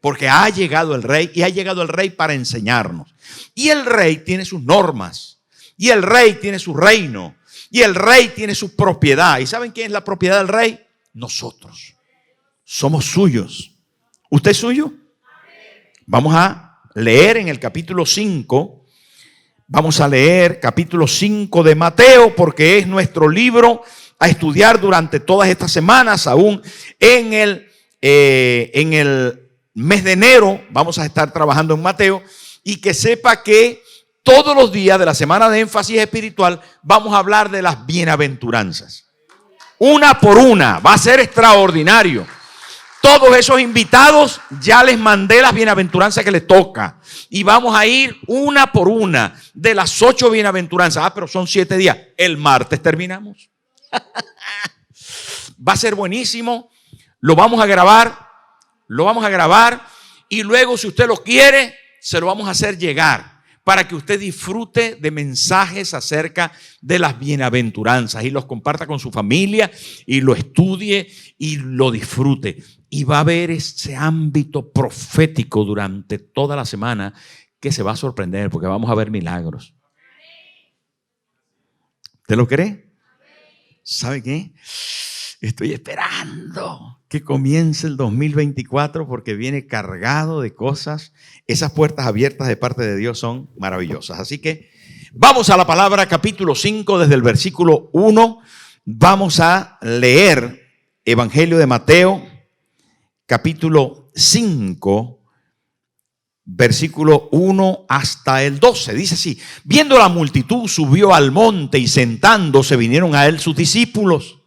porque ha llegado el rey y ha llegado el rey para enseñarnos. Y el rey tiene sus normas, y el rey tiene su reino, y el rey tiene su propiedad. ¿Y saben quién es la propiedad del rey? Nosotros. Somos suyos. ¿Usted es suyo? Vamos a leer en el capítulo 5. Vamos a leer capítulo 5 de Mateo, porque es nuestro libro a estudiar durante todas estas semanas. Aún en el mes de enero vamos a estar trabajando en Mateo. Y que sepa que todos los días de la semana de énfasis espiritual vamos a hablar de las bienaventuranzas. Una por una. Va a ser extraordinario. Todos esos invitados ya les mandé las bienaventuranzas que les toca. Y vamos a ir una por una de las 8 bienaventuranzas. Pero son 7 días. El martes terminamos. Va a ser buenísimo. Lo vamos a grabar. Y luego, si usted lo quiere, se lo vamos a hacer llegar para que usted disfrute de mensajes acerca de las bienaventuranzas y los comparta con su familia y lo estudie y lo disfrute. Y va a haber ese ámbito profético durante toda la semana que se va a sorprender porque vamos a ver milagros. ¿Te lo cree? ¿Sabe qué? Estoy esperando que comience el 2024 porque viene cargado de cosas. Esas puertas abiertas de parte de Dios son maravillosas. Así que vamos a la palabra, capítulo 5, desde el versículo 1. Vamos a leer Evangelio de Mateo, capítulo 5, versículo 1 hasta el 12. Dice así: viendo la multitud, subió al monte y sentándose vinieron a él sus discípulos.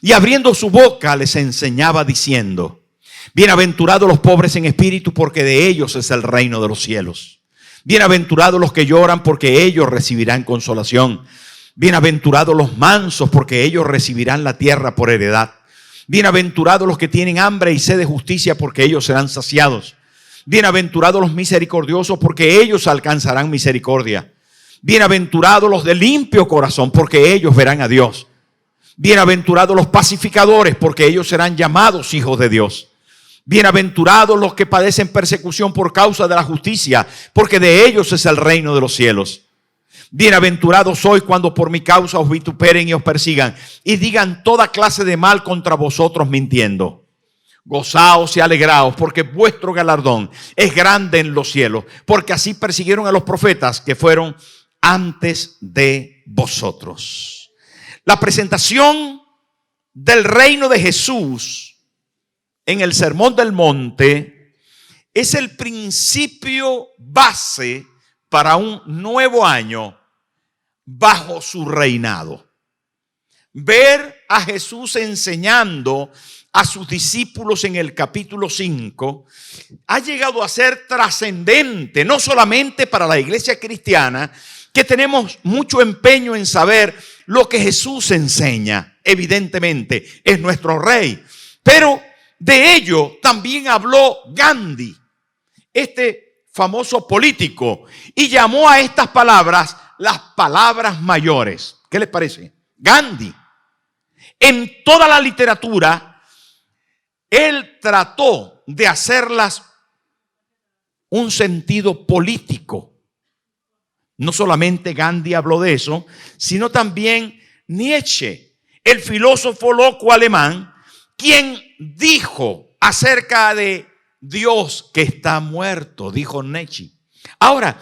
Y abriendo su boca les enseñaba diciendo: bienaventurados los pobres en espíritu, porque de ellos es el reino de los cielos. Bienaventurados los que lloran, porque ellos recibirán consolación. Bienaventurados los mansos, porque ellos recibirán la tierra por heredad. Bienaventurados los que tienen hambre y sed de justicia, porque ellos serán saciados. Bienaventurados los misericordiosos, porque ellos alcanzarán misericordia. Bienaventurados los de limpio corazón, porque ellos verán a Dios. Bienaventurados los pacificadores, porque ellos serán llamados hijos de Dios. Bienaventurados los que padecen persecución por causa de la justicia, porque de ellos es el reino de los cielos. Bienaventurados sois cuando por mi causa os vituperen y os persigan, y digan toda clase de mal contra vosotros mintiendo. Gozaos y alegraos, porque vuestro galardón es grande en los cielos, porque así persiguieron a los profetas que fueron antes de vosotros. La presentación del reino de Jesús en el Sermón del Monte es el principio base para un nuevo año bajo su reinado. Ver a Jesús enseñando a sus discípulos en el capítulo 5 ha llegado a ser trascendente, no solamente para la iglesia cristiana, que tenemos mucho empeño en saber lo que Jesús enseña. Evidentemente es nuestro rey, pero de ello también habló Gandhi, este famoso político, y llamó a estas palabras las palabras mayores. ¿Qué les parece? Gandhi, en toda la literatura, él trató de hacerlas un sentido político. No solamente Gandhi habló de eso, sino también Nietzsche, el filósofo loco alemán, quien dijo acerca de Dios que está muerto, dijo Nietzsche. Ahora,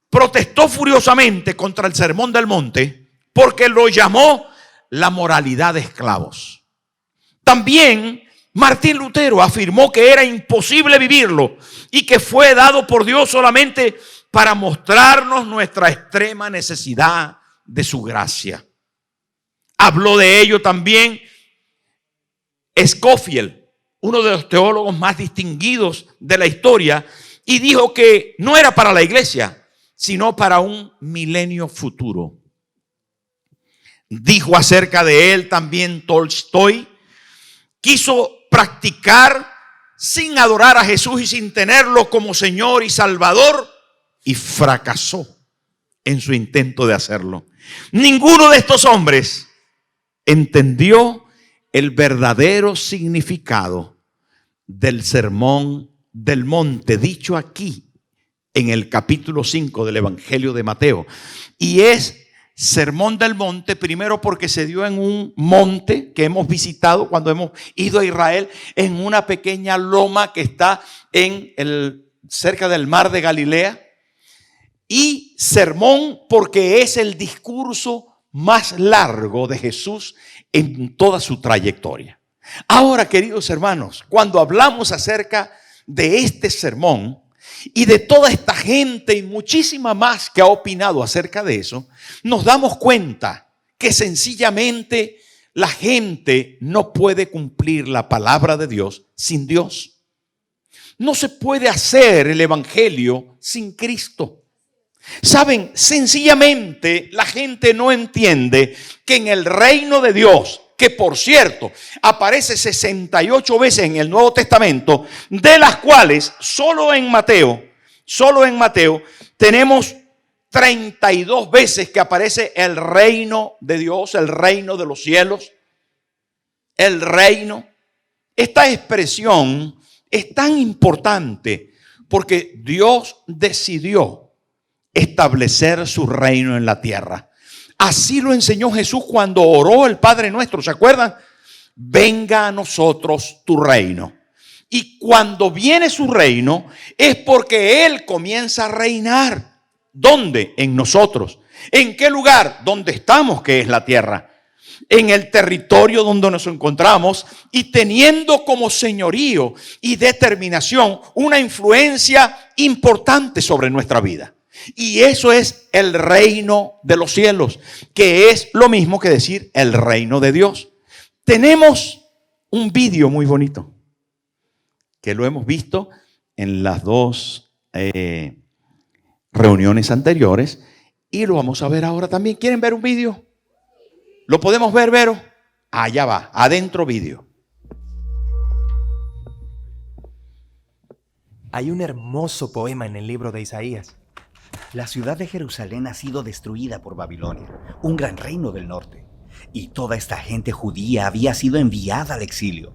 protestó furiosamente contra el Sermón del Monte porque lo llamó la moralidad de esclavos. También Martín Lutero afirmó que era imposible vivirlo y que fue dado por Dios solamente para mostrarnos nuestra extrema necesidad de su gracia. Habló de ello también Scofield, uno de los teólogos más distinguidos de la historia, y dijo que no era para la iglesia, sino para un milenio futuro. Dijo acerca de él también Tolstoy: quiso practicar sin adorar a Jesús y sin tenerlo como Señor y Salvador, y fracasó en su intento de hacerlo. Ninguno de estos hombres entendió el verdadero significado del Sermón del monte, dicho aquí en el capítulo 5 del Evangelio de Mateo. Y es sermón del monte, primero porque se dio en un monte que hemos visitado cuando hemos ido a Israel, en una pequeña loma que está cerca del mar de Galilea. Y sermón porque es el discurso más largo de Jesús en toda su trayectoria. Ahora, queridos hermanos, cuando hablamos acerca de este sermón y de toda esta gente y muchísima más que ha opinado acerca de eso, nos damos cuenta que sencillamente la gente no puede cumplir la palabra de Dios sin Dios. No se puede hacer el evangelio sin Cristo. Saben, sencillamente la gente no entiende que en el reino de Dios, que por cierto aparece 68 veces en el Nuevo Testamento, de las cuales solo en Mateo tenemos 32 veces que aparece el reino de Dios, el reino de los cielos, el reino. Esta expresión es tan importante porque Dios decidió establecer su reino en la tierra. Así lo enseñó Jesús cuando oró el Padre Nuestro. ¿Se acuerdan? Venga a nosotros tu reino. Y cuando viene su reino es porque Él comienza a reinar. ¿Dónde? En nosotros. ¿En qué lugar? Donde estamos, que es la tierra. En el territorio donde nos encontramos y teniendo como señorío y determinación una influencia importante sobre nuestra vida. Y eso es el reino de los cielos, que es lo mismo que decir el reino de Dios. Tenemos un vídeo muy bonito que lo hemos visto en las dos reuniones anteriores y lo vamos a ver ahora también. ¿Quieren ver un vídeo? ¿Lo podemos ver, Vero? Allá va, adentro vídeo. Hay un hermoso poema en el libro de Isaías. La ciudad de Jerusalén ha sido destruida por Babilonia, un gran reino del norte. Y toda esta gente judía había sido enviada al exilio.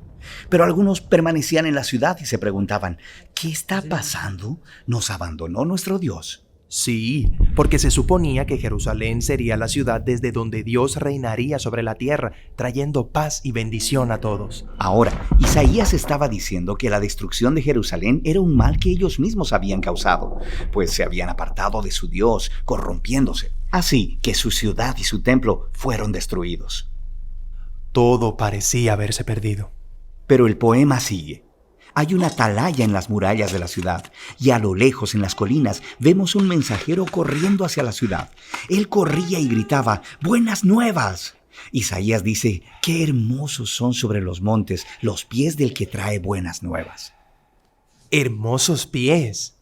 Pero algunos permanecían en la ciudad y se preguntaban, ¿qué está pasando? ¿Nos abandonó nuestro Dios? Sí, porque se suponía que Jerusalén sería la ciudad desde donde Dios reinaría sobre la tierra, trayendo paz y bendición a todos. Ahora, Isaías estaba diciendo que la destrucción de Jerusalén era un mal que ellos mismos habían causado, pues se habían apartado de su Dios, corrompiéndose. Así que su ciudad y su templo fueron destruidos. Todo parecía haberse perdido. Pero el poema sigue. Hay una atalaya en las murallas de la ciudad y a lo lejos en las colinas vemos un mensajero corriendo hacia la ciudad. Él corría y gritaba, ¡buenas nuevas! Isaías dice, ¡qué hermosos son sobre los montes los pies del que trae buenas nuevas! ¡Hermosos pies!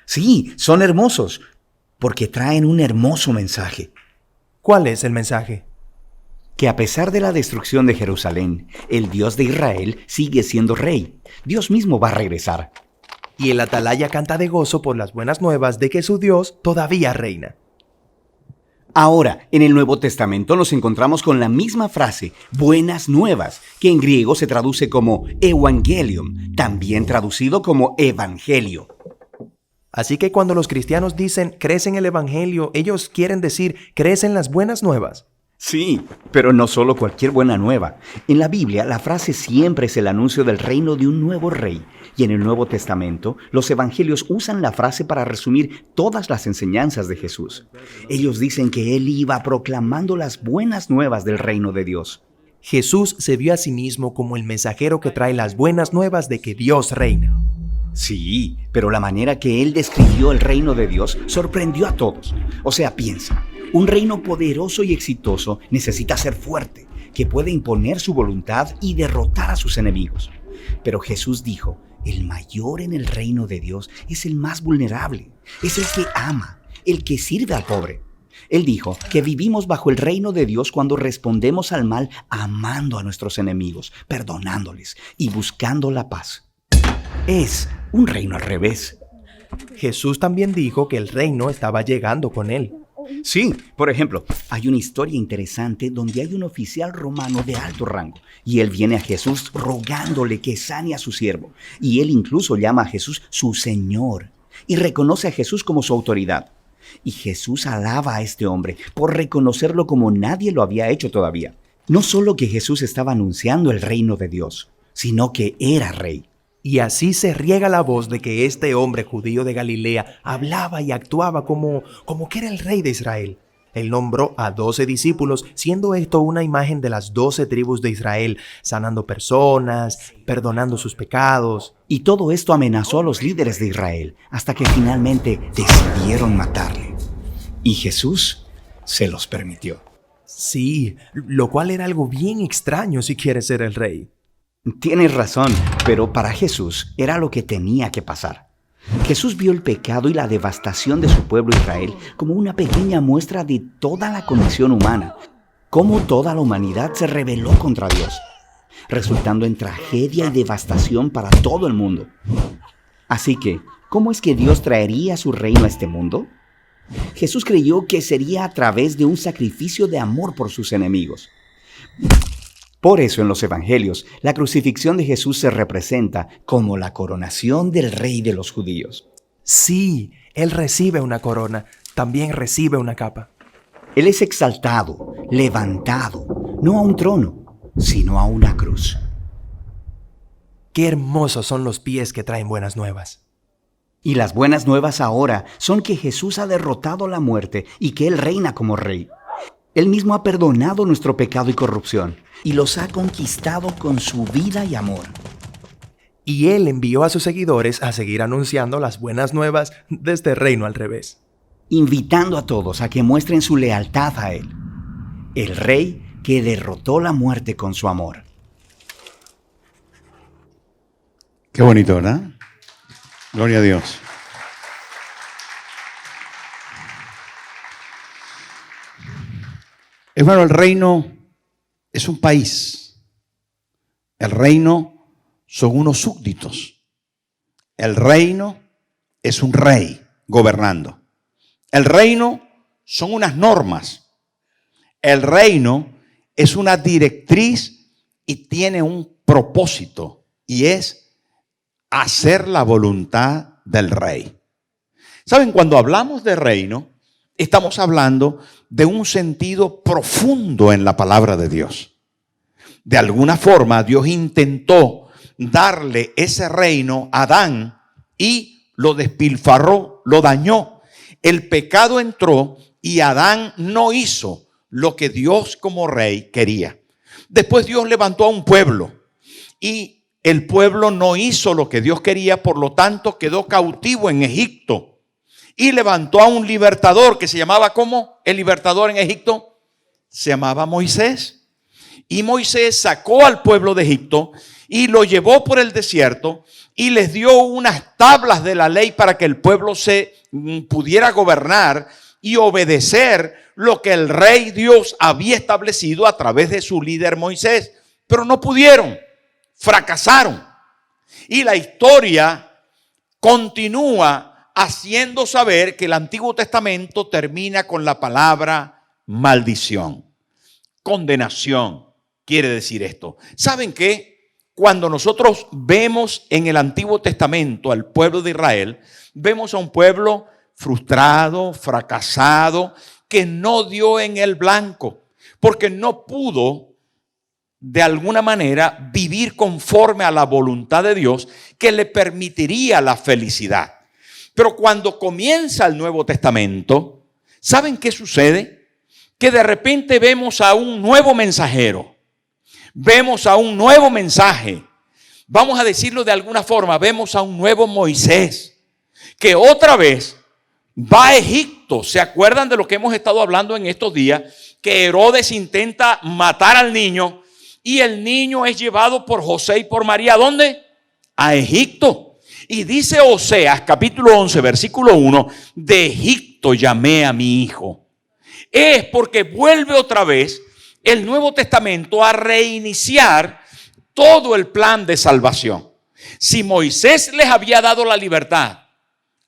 Sí, son hermosos, porque traen un hermoso mensaje. ¿Cuál es el mensaje? Que a pesar de la destrucción de Jerusalén, el Dios de Israel sigue siendo rey. Dios mismo va a regresar. Y el atalaya canta de gozo por las buenas nuevas de que su Dios todavía reina. Ahora, en el Nuevo Testamento nos encontramos con la misma frase, buenas nuevas, que en griego se traduce como evangelium, también traducido como evangelio. Así que cuando los cristianos dicen, crees en el evangelio, ellos quieren decir, crees en las buenas nuevas. Sí, pero no solo cualquier buena nueva. En la Biblia, la frase siempre es el anuncio del reino de un nuevo rey. Y en el Nuevo Testamento, los evangelios usan la frase para resumir todas las enseñanzas de Jesús. Ellos dicen que Él iba proclamando las buenas nuevas del reino de Dios. Jesús se vio a sí mismo como el mensajero que trae las buenas nuevas de que Dios reina. Sí, pero la manera que Él describió el reino de Dios sorprendió a todos. O sea, piensa. Un reino poderoso y exitoso necesita ser fuerte, que puede imponer su voluntad y derrotar a sus enemigos. Pero Jesús dijo, el mayor en el reino de Dios es el más vulnerable, es el que ama, el que sirve al pobre. Él dijo que vivimos bajo el reino de Dios cuando respondemos al mal amando a nuestros enemigos, perdonándoles y buscando la paz. Es un reino al revés. Jesús también dijo que el reino estaba llegando con él. Sí, por ejemplo, hay una historia interesante donde hay un oficial romano de alto rango y él viene a Jesús rogándole que sane a su siervo. Y él incluso llama a Jesús su Señor y reconoce a Jesús como su autoridad. Y Jesús alaba a este hombre por reconocerlo como nadie lo había hecho todavía. No solo que Jesús estaba anunciando el reino de Dios, sino que era rey. Y así se riega la voz de que este hombre judío de Galilea hablaba y actuaba como que era el rey de Israel. Él nombró a 12 discípulos, siendo esto una imagen de las 12 tribus de Israel, sanando personas, perdonando sus pecados. Y todo esto amenazó a los líderes de Israel hasta que finalmente decidieron matarle. Y Jesús se los permitió. Sí, lo cual era algo bien extraño si quiere ser el rey. Tienes razón, pero para Jesús era lo que tenía que pasar. Jesús vio el pecado y la devastación de su pueblo Israel como una pequeña muestra de toda la condición humana, cómo toda la humanidad se rebeló contra Dios, resultando en tragedia y devastación para todo el mundo. Así que, ¿cómo es que Dios traería su reino a este mundo? Jesús creyó que sería a través de un sacrificio de amor por sus enemigos. Por eso en los evangelios, la crucifixión de Jesús se representa como la coronación del rey de los judíos. Sí, él recibe una corona, también recibe una capa. Él es exaltado, levantado, no a un trono, sino a una cruz. Qué hermosos son los pies que traen buenas nuevas. Y las buenas nuevas ahora son que Jesús ha derrotado la muerte y que Él reina como rey. Él mismo ha perdonado nuestro pecado y corrupción y los ha conquistado con su vida y amor. Y Él envió a sus seguidores a seguir anunciando las buenas nuevas de este reino al revés, invitando a todos a que muestren su lealtad a Él, el Rey que derrotó la muerte con su amor. Qué bonito, ¿verdad? Gloria a Dios. Hermano, el reino es un país. El reino son unos súbditos. El reino es un rey gobernando. El reino son unas normas. El reino es una directriz y tiene un propósito, y es hacer la voluntad del rey. ¿Saben? Cuando hablamos de reino, estamos hablando de un sentido profundo en la palabra de Dios. De alguna forma, Dios intentó darle ese reino a Adán y lo despilfarró, lo dañó. El pecado entró y Adán no hizo lo que Dios como rey quería. Después Dios levantó a un pueblo y el pueblo no hizo lo que Dios quería, por lo tanto quedó cautivo en Egipto. Y levantó a un libertador que se llamaba, ¿cómo? El libertador en Egipto se llamaba Moisés. Y Moisés sacó al pueblo de Egipto y lo llevó por el desierto y les dio unas tablas de la ley para que el pueblo se pudiera gobernar y obedecer lo que el rey Dios había establecido a través de su líder Moisés. Pero no pudieron, fracasaron. Y la historia continúa haciendo saber que el Antiguo Testamento termina con la palabra maldición, condenación. Quiere decir esto. ¿Saben qué? Cuando nosotros vemos en el Antiguo Testamento al pueblo de Israel, vemos a un pueblo frustrado, fracasado, que no dio en el blanco, porque no pudo de alguna manera vivir conforme a la voluntad de Dios que le permitiría la felicidad. Pero cuando comienza el Nuevo Testamento, ¿saben qué sucede? Que de repente vemos a un nuevo mensajero, vemos a un nuevo mensaje, vamos a decirlo de alguna forma, vemos a un nuevo Moisés, que otra vez va a Egipto. ¿Se acuerdan de lo que hemos estado hablando en estos días? Que Herodes intenta matar al niño y el niño es llevado por José y por María. ¿A dónde? A Egipto. Y dice Oseas, capítulo 11, versículo 1, de Egipto llamé a mi hijo. Es porque vuelve otra vez el Nuevo Testamento a reiniciar todo el plan de salvación. Si Moisés les había dado la libertad,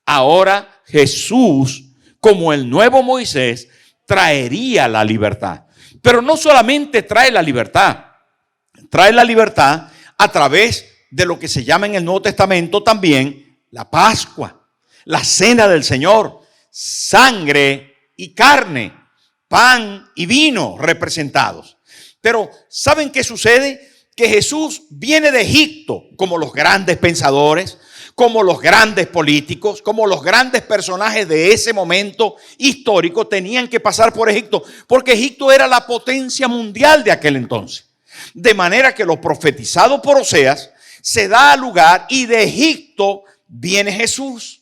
ahora Jesús como el nuevo Moisés, traería la libertad. Pero no solamente trae la libertad a través de lo que se llama en el Nuevo Testamento también la Pascua, la cena del Señor, sangre y carne, pan y vino representados. Pero ¿saben qué sucede? Que Jesús viene de Egipto, como los grandes pensadores, como los grandes políticos, como los grandes personajes de ese momento histórico tenían que pasar por Egipto, porque Egipto era la potencia mundial de aquel entonces. De manera que lo profetizado por Oseas se da lugar y de Egipto viene Jesús.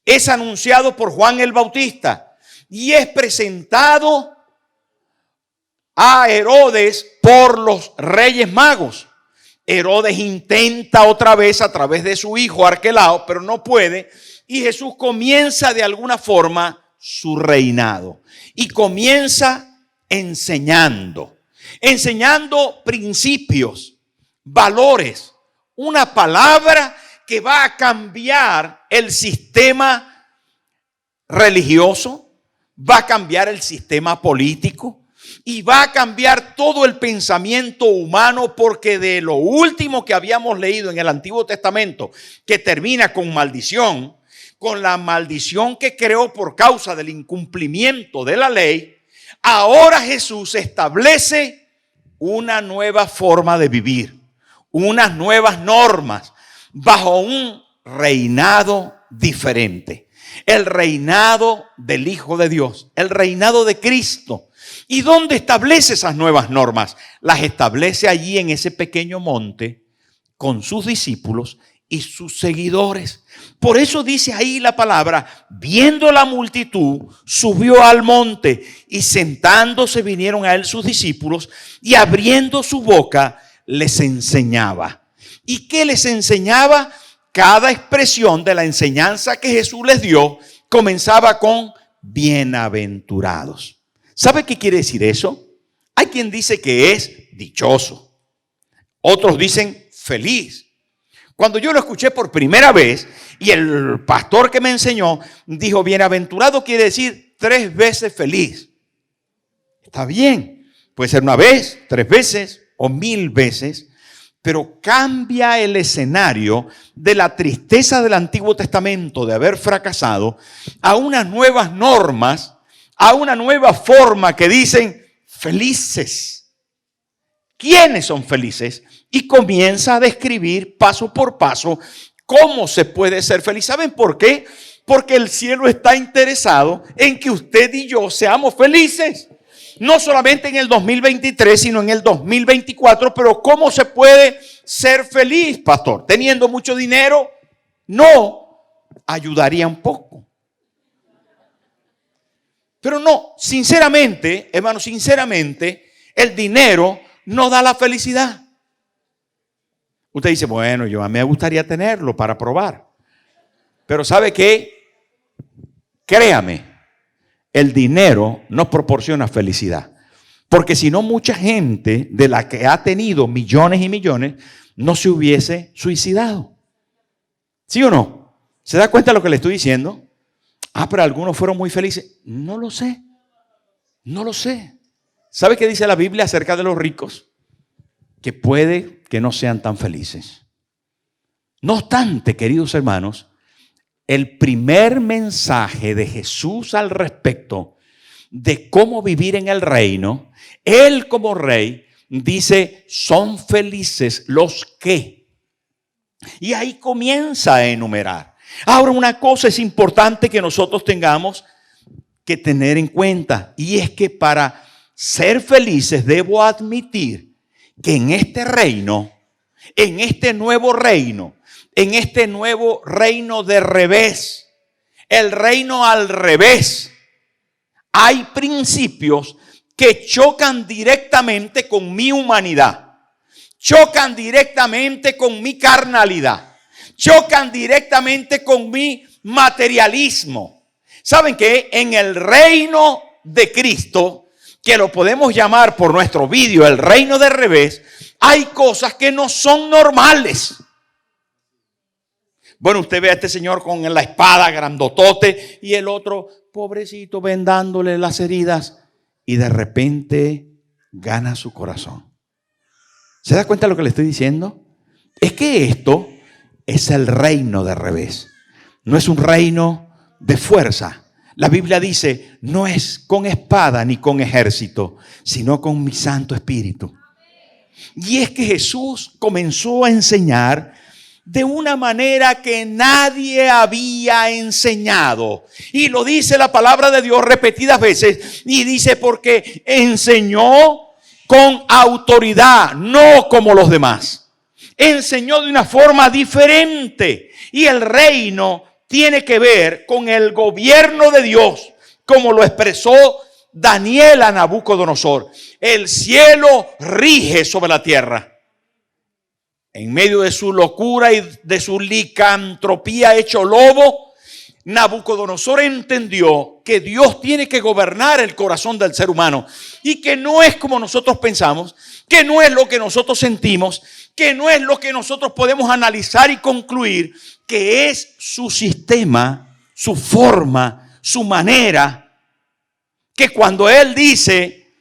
Es anunciado por Juan el Bautista y es presentado a Herodes por los reyes magos. Herodes intenta otra vez a través de su hijo Arquelao, pero no puede. Y Jesús comienza de alguna forma su reinado. Y comienza enseñando principios, valores, una palabra que va a cambiar el sistema religioso, va a cambiar el sistema político y va a cambiar todo el pensamiento humano, porque de lo último que habíamos leído en el Antiguo Testamento, que termina con maldición, con la maldición que creó por causa del incumplimiento de la ley, ahora Jesús establece una nueva forma de vivir, unas nuevas normas bajo un reinado diferente. El reinado del Hijo de Dios, el reinado de Cristo. ¿Y dónde establece esas nuevas normas? Las establece allí en ese pequeño monte con sus discípulos y sus seguidores. Por eso dice ahí la palabra: viendo la multitud, subió al monte y sentándose vinieron a él sus discípulos y abriendo su boca les enseñaba. ¿Y qué les enseñaba? Cada expresión de la enseñanza que Jesús les dio comenzaba con bienaventurados. ¿Sabe qué quiere decir eso? Hay quien dice que es dichoso. Otros dicen feliz. Cuando yo lo escuché por primera vez y el pastor que me enseñó dijo bienaventurado quiere decir 3 veces feliz. Está bien. Puede ser 1 vez, 3 veces o 1000 veces. Pero cambia el escenario de la tristeza del Antiguo Testamento de haber fracasado a unas nuevas normas, a una nueva forma que dicen felices. ¿Quiénes son felices? Y comienza a describir paso por paso cómo se puede ser feliz. ¿Saben por qué? Porque el cielo está interesado en que usted y yo seamos felices. No solamente en el 2023, sino en el 2024. Pero ¿cómo se puede ser feliz, pastor? ¿Teniendo mucho dinero? No, ayudaría un poco. Pero no, sinceramente, hermano, sinceramente, el dinero no da la felicidad. Usted dice, bueno, yo a mí me gustaría tenerlo para probar. Pero ¿sabe qué? Créame. El dinero no proporciona felicidad. Porque si no, mucha gente de la que ha tenido millones y millones no se hubiese suicidado. ¿Sí o no? ¿Se da cuenta de lo que le estoy diciendo? Pero algunos fueron muy felices. No lo sé. No lo sé. ¿Sabe qué dice la Biblia acerca de los ricos? Que puede que no sean tan felices. No obstante, queridos hermanos, el primer mensaje de Jesús al respecto de cómo vivir en el reino, Él como rey dice, son felices los que. Y ahí comienza a enumerar. Ahora, una cosa es importante que nosotros tengamos que tener en cuenta, y es que para ser felices debo admitir que en este reino, en este nuevo reino, en este nuevo reino de revés, el reino al revés, hay principios que chocan directamente con mi humanidad, chocan directamente con mi carnalidad, chocan directamente con mi materialismo. ¿Saben qué? En el reino de Cristo, que lo podemos llamar por nuestro vídeo el reino de revés, hay cosas que no son normales. Bueno, usted ve a este señor con la espada grandotote y el otro pobrecito, vendándole las heridas, y de repente gana su corazón. ¿Se da cuenta de lo que le estoy diciendo? Es que esto es el reino de revés. No es un reino de fuerza. La Biblia dice, no es con espada ni con ejército, sino con mi Santo Espíritu. Y es que Jesús comenzó a enseñar de una manera que nadie había enseñado. Y lo dice la palabra de Dios repetidas veces. Y dice porque enseñó con autoridad, no como los demás. Enseñó de una forma diferente. Y el reino tiene que ver con el gobierno de Dios, como lo expresó Daniel a Nabucodonosor. El cielo rige sobre la tierra. En medio de su locura y de su licantropía hecho lobo, Nabucodonosor entendió que Dios tiene que gobernar el corazón del ser humano y que no es como nosotros pensamos, que no es lo que nosotros sentimos, que no es lo que nosotros podemos analizar y concluir, que es su sistema, su forma, su manera, que cuando Él dice,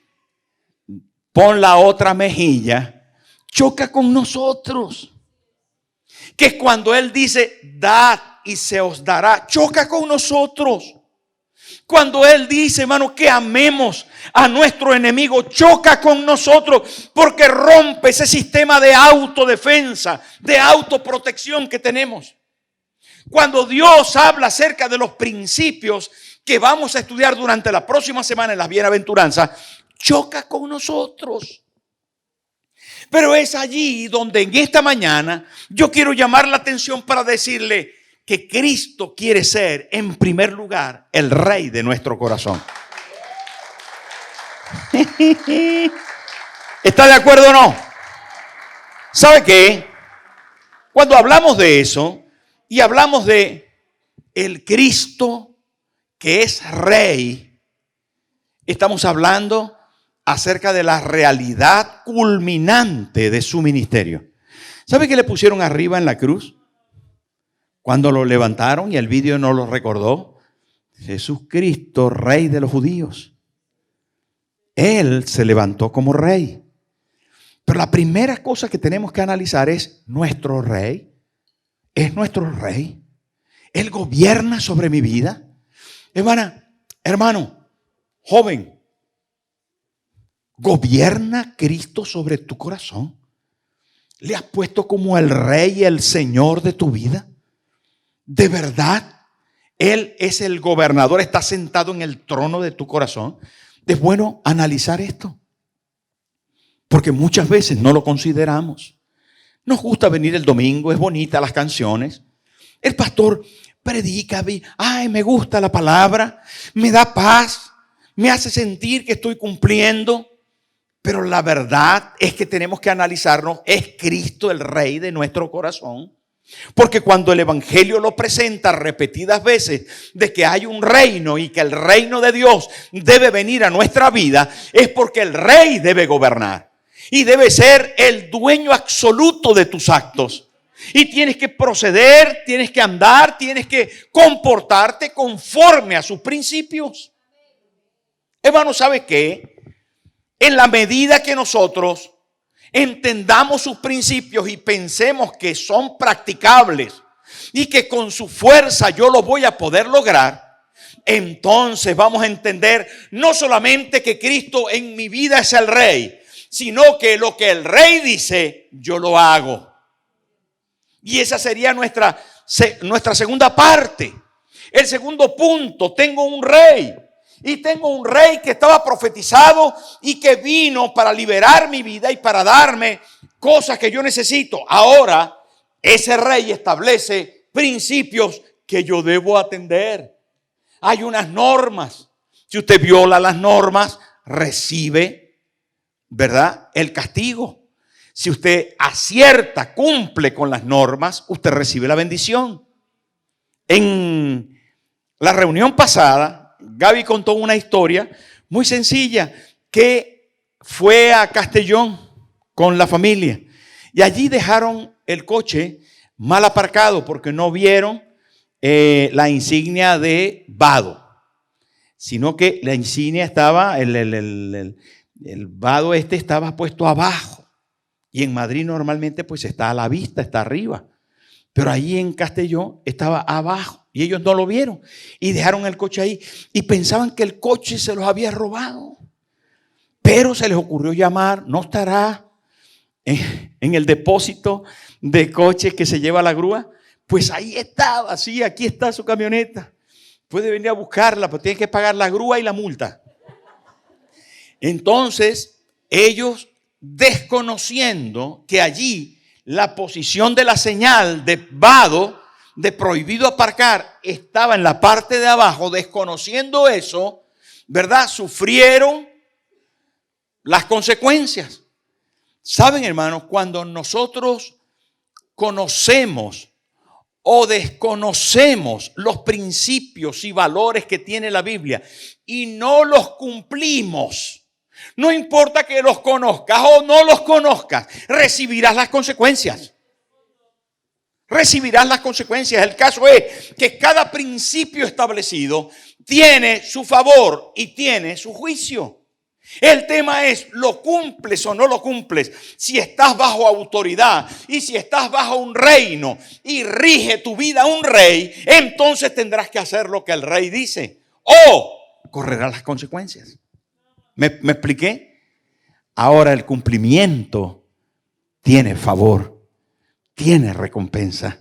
pon la otra mejilla, choca con nosotros. Que cuando Él dice, dad y se os dará, choca con nosotros. Cuando Él dice, hermano, que amemos a nuestro enemigo, choca con nosotros, porque rompe ese sistema de autodefensa, de autoprotección que tenemos. Cuando Dios habla acerca de los principios que vamos a estudiar durante la próxima semana en las bienaventuranzas, choca con nosotros. Pero es allí donde en esta mañana yo quiero llamar la atención para decirle que Cristo quiere ser en primer lugar el Rey de nuestro corazón. ¿Está de acuerdo o no? ¿Sabe qué? Cuando hablamos de eso y hablamos de el Cristo que es Rey, estamos hablando acerca de la realidad culminante de su ministerio. ¿Sabe qué le pusieron arriba en la cruz? Cuando lo levantaron y el vídeo no lo recordó. Jesucristo, Rey de los judíos. Él se levantó como Rey. Pero la primera cosa que tenemos que analizar es nuestro Rey. ¿Es nuestro Rey? ¿Él gobierna sobre mi vida? Hermano, joven, ¿gobierna Cristo sobre tu corazón? ¿Le has puesto como el Rey y el Señor de tu vida? ¿De verdad Él es el gobernador, está sentado en el trono de tu corazón? Es bueno analizar esto, porque muchas veces no lo consideramos. Nos gusta venir el domingo, es bonita las canciones. El pastor predica, ay, me gusta la palabra, me da paz, me hace sentir que estoy cumpliendo. Pero la verdad es que tenemos que analizarnos, ¿es Cristo el Rey de nuestro corazón? Porque cuando el Evangelio lo presenta repetidas veces de que hay un reino y que el reino de Dios debe venir a nuestra vida, es porque el Rey debe gobernar y debe ser el dueño absoluto de tus actos. Y tienes que proceder, tienes que andar, tienes que comportarte conforme a sus principios. Hermano, ¿sabe qué? En la medida que nosotros entendamos sus principios y pensemos que son practicables y que con su fuerza yo lo voy a poder lograr, entonces vamos a entender no solamente que Cristo en mi vida es el Rey, sino que lo que el Rey dice, yo lo hago. Y esa sería nuestra segunda parte. El segundo punto, tengo un Rey. Y tengo un Rey que estaba profetizado y que vino para liberar mi vida y para darme cosas que yo necesito. Ahora, ese Rey establece principios que yo debo atender. Hay unas normas. Si usted viola las normas, recibe, ¿verdad?, el castigo. Si usted acierta, cumple con las normas, usted recibe la bendición. En la reunión pasada, Gaby contó una historia muy sencilla que fue a Castellón con la familia y allí dejaron el coche mal aparcado porque no vieron la insignia de vado. sino que la insignia estaba, el vado estaba puesto abajo. Y en Madrid normalmente pues está a la vista, está arriba. Pero allí en Castellón estaba abajo y ellos no lo vieron y dejaron el coche ahí y pensaban que el coche se los había robado. Pero se les ocurrió llamar, no estará en el depósito de coches que se lleva la grúa. Pues ahí estaba, sí, aquí está su camioneta. Puede venir a buscarla, pero tiene que pagar la grúa y la multa. Entonces, ellos desconociendo que allí la posición de la señal de vado, de prohibido aparcar, estaba en la parte de abajo, desconociendo eso, ¿verdad? Sufrieron las consecuencias. Saben, hermanos, cuando nosotros conocemos o desconocemos los principios y valores que tiene la Biblia y no los cumplimos, no importa que los conozcas o no los conozcas, recibirás las consecuencias. Recibirás las consecuencias. El caso es que cada principio establecido tiene su favor y tiene su juicio. El tema es, ¿lo cumples o no lo cumples? Si estás bajo autoridad y si estás bajo un reino y rige tu vida un rey, entonces tendrás que hacer lo que el rey dice o correrás las consecuencias. ¿Me expliqué? Ahora el cumplimiento tiene favor, tiene recompensa,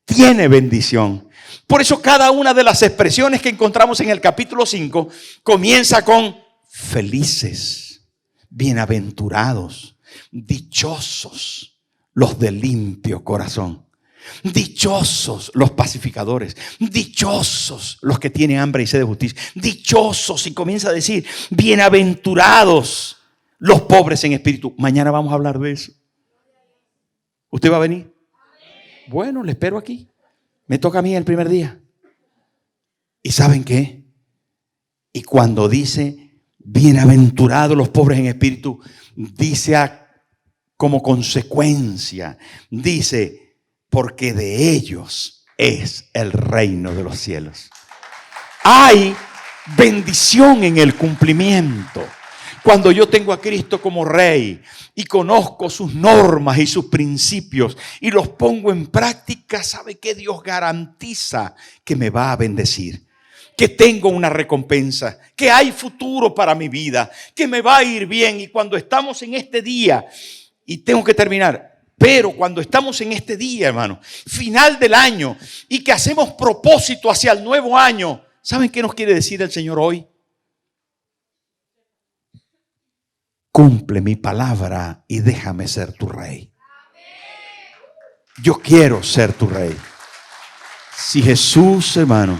tiene bendición. Por eso cada una de las expresiones que encontramos en el capítulo 5 comienza con felices, bienaventurados, dichosos los de limpio corazón. Dichosos los pacificadores, dichosos los que tienen hambre y sed de justicia, dichosos, y comienza a decir, bienaventurados los pobres en espíritu. Mañana vamos a hablar de eso. ¿Usted va a venir? Bueno, le espero aquí. Me toca a mí el primer día. ¿Y saben qué? Y cuando dice, bienaventurados los pobres en espíritu, dice como consecuencia, dice, porque de ellos es el reino de los cielos. Hay bendición en el cumplimiento. Cuando yo tengo a Cristo como Rey y conozco sus normas y sus principios y los pongo en práctica, ¿sabe qué? Dios garantiza que me va a bendecir, que tengo una recompensa, que hay futuro para mi vida, que me va a ir bien. Y cuando estamos en este día, y tengo que terminar, pero cuando estamos en este día, hermano, final del año, y que hacemos propósito hacia el nuevo año, ¿saben qué nos quiere decir el Señor hoy? Cumple mi palabra y déjame ser tu rey. Yo quiero ser tu rey. Si Jesús, hermano,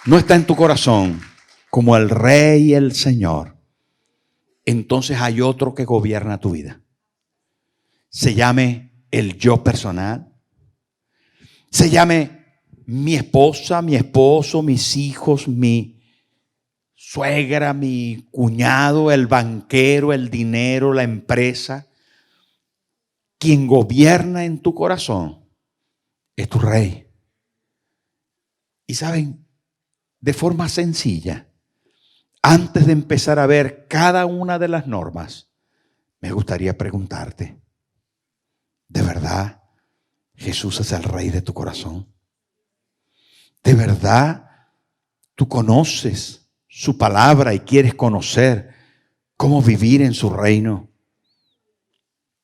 no está en tu corazón como el Rey y el Señor, entonces hay otro que gobierna tu vida. Se llame el yo personal, se llame mi esposa, mi esposo, mis hijos, mi suegra, mi cuñado, el banquero, el dinero, la empresa. Quien gobierna en tu corazón es tu rey. Y saben, de forma sencilla, antes de empezar a ver cada una de las normas, me gustaría preguntarte, ¿de verdad Jesús es el Rey de tu corazón? ¿De verdad tú conoces su palabra y quieres conocer cómo vivir en su reino?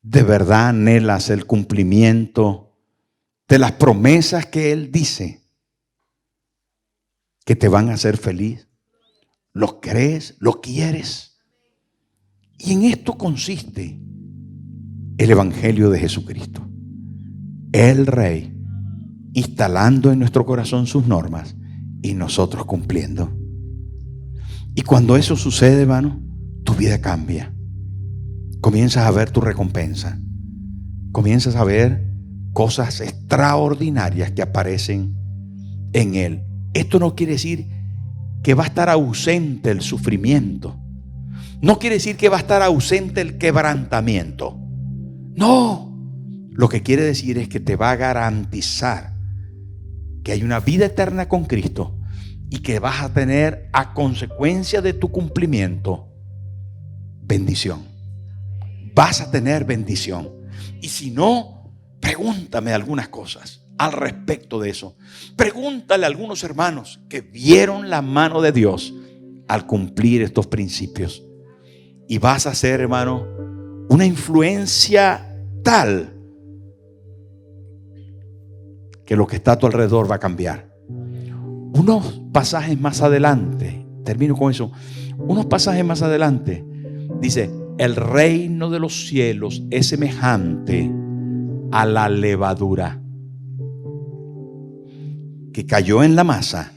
¿De verdad anhelas el cumplimiento de las promesas que Él dice que te van a hacer feliz? ¿Lo crees? ¿Lo quieres? Y en esto consiste el Evangelio de Jesucristo. El Rey instalando en nuestro corazón sus normas y nosotros cumpliendo. Y cuando eso sucede, hermano, tu vida cambia. Comienzas a ver tu recompensa. Comienzas a ver cosas extraordinarias que aparecen en Él. Esto no quiere decir que va a estar ausente el sufrimiento. No quiere decir que va a estar ausente el quebrantamiento. No. Lo que quiere decir es que te va a garantizar que hay una vida eterna con Cristo y que vas a tener a consecuencia de tu cumplimiento bendición. Vas a tener bendición. Y si no, pregúntame algunas cosas al respecto de eso. Pregúntale a algunos hermanos que vieron la mano de Dios al cumplir estos principios. Y vas a ser, hermano, una influencia tal que lo que está a tu alrededor va a cambiar. Unos pasajes más adelante, termino con eso. Unos pasajes más adelante dice: el reino de los cielos es semejante a la levadura que cayó en la masa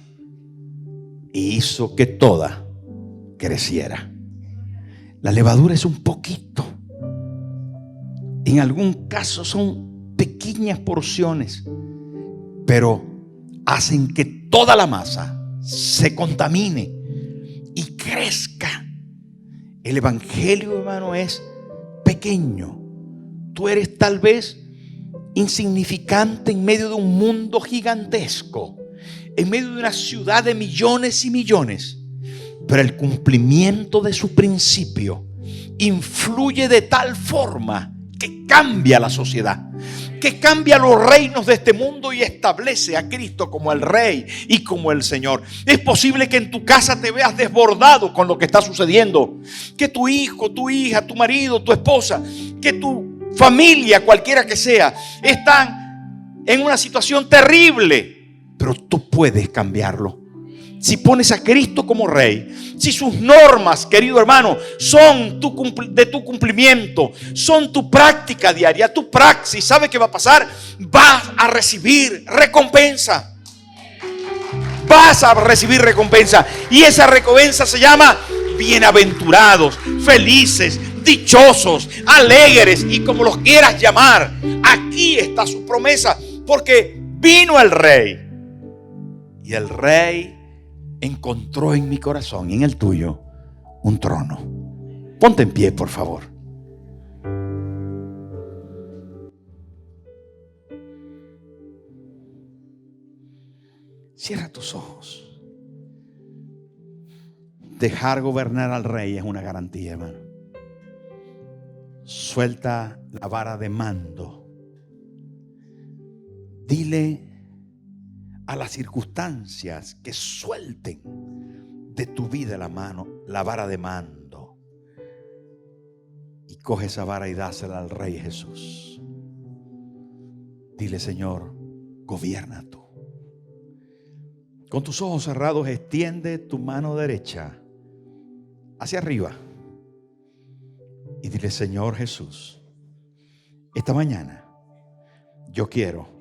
y hizo que toda creciera. La levadura es un poquito. En algún caso son pequeñas porciones, pero hacen que toda la masa se contamine y crezca. El evangelio, hermano, es pequeño. Tú eres tal vez insignificante en medio de un mundo gigantesco, en medio de una ciudad de millones y millones, pero el cumplimiento de su principio influye de tal forma que cambia la sociedad, que cambia los reinos de este mundo y establece a Cristo como el Rey y como el Señor. Es posible que en tu casa te veas desbordado con lo que está sucediendo, que tu hijo, tu hija, tu marido, tu esposa, que tu familia, cualquiera que sea, están en una situación terrible, pero tú puedes cambiarlo. Si pones a Cristo como Rey, si sus normas, querido hermano, son de tu cumplimiento, son tu práctica diaria, tu praxis, ¿sabe qué va a pasar? Vas a recibir recompensa. Vas a recibir recompensa. Y esa recompensa se llama bienaventurados, felices, dichosos, alegres y como los quieras llamar. Aquí está su promesa, porque vino el Rey. Y el Rey encontró en mi corazón y en el tuyo un trono. Ponte en pie, por favor. Cierra tus ojos. Dejar gobernar al Rey es una garantía, hermano. Suelta la vara de mando. Dile a las circunstancias que suelten de tu vida la vara de mando, y coge esa vara y dásela al Rey Jesús. Dile: Señor, gobierna tú. Con tus ojos cerrados, extiende tu mano derecha hacia arriba y dile: Señor Jesús, esta mañana yo quiero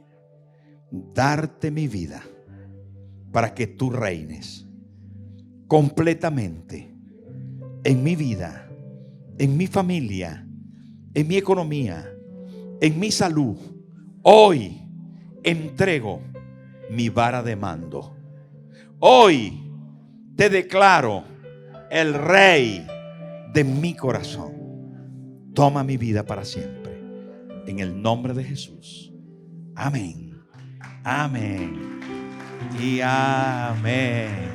darte mi vida para que tú reines completamente en mi vida, en mi familia, en mi economía, en mi salud. Hoy entrego mi vara de mando. Hoy te declaro el Rey de mi corazón. Toma mi vida para siempre, en el nombre de Jesús. Amén. Amén y amén.